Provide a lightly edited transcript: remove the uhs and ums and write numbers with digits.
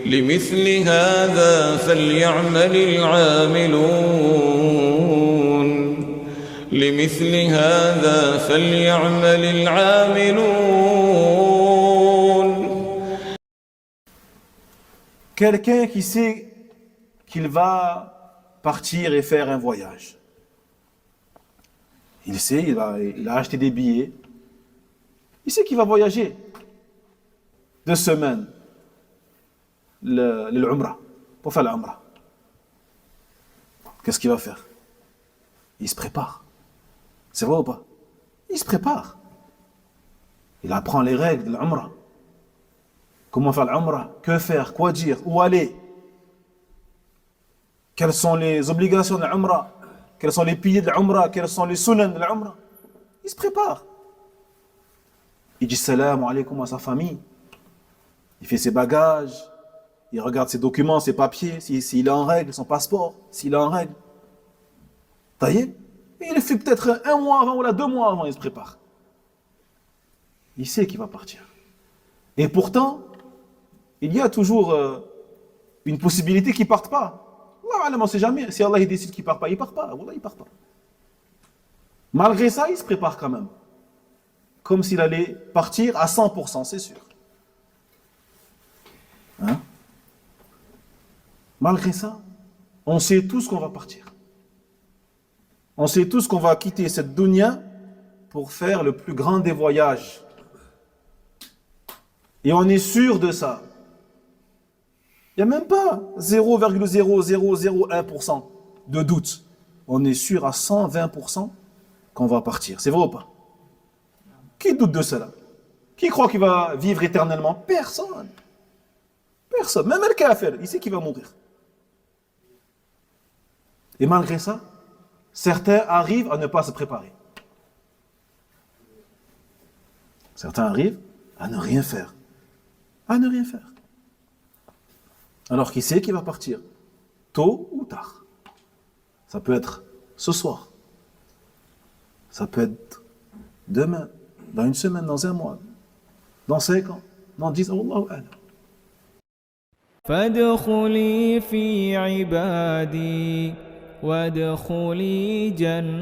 لمثل هذا فليعمل العاملون لمثل هذا فليعمل العاملون. Quelqu'un qui sait qu'il va partir et faire un voyage. Il sait, il a acheté des billets. Il sait qu'il va voyager 2 semaines l'Umrah, pour faire l'Umrah. Qu'est-ce qu'il va faire? Il se prépare. C'est vrai ou pas? Il se prépare. Il apprend les règles de l'Umrah. Comment faire l'Umrah? Que faire? Quoi dire? Où aller? Quelles sont les obligations de l'Umrah? Quels sont les piliers de l'Umrah? Quels sont les sunnans de l'Umrah? Il se prépare. Il dit salam alaykoum à sa famille. Il fait ses bagages. Il regarde ses documents, ses papiers, s'il est en règle, son passeport, s'il est en règle. Taillé. Et il le fait peut-être 1 mois avant ou 2 mois avant, il se prépare. Il sait qu'il va partir. Et pourtant, il y a toujours une possibilité qu'il ne parte pas. Allah, on ne sait jamais. Si Allah il décide qu'il ne part pas, il ne part pas. Allah, il ne part pas. Malgré ça, il se prépare quand même. Comme s'il allait partir à 100%, c'est sûr. Hein? Malgré ça, on sait tous qu'on va partir. On sait tous qu'on va quitter cette dunya pour faire le plus grand des voyages. Et on est sûr de ça. Il n'y a même pas 0,0001% de doute. On est sûr à 120% qu'on va partir. C'est vrai ou pas? Qui doute de cela? Qui croit qu'il va vivre éternellement? Personne. Personne. Même le kafir, il sait qu'il va mourir. Et malgré ça, certains arrivent à ne pas se préparer. Certains arrivent à ne rien faire. À ne rien faire. Alors qu'il sait qu'il va partir, tôt ou tard. Ça peut être ce soir. Ça peut être demain, dans 1 semaine, dans 1 mois, dans 5 ans, dans 10 ans. Wallahu a'lam. فادخلي في عبادي وادخلي جنتي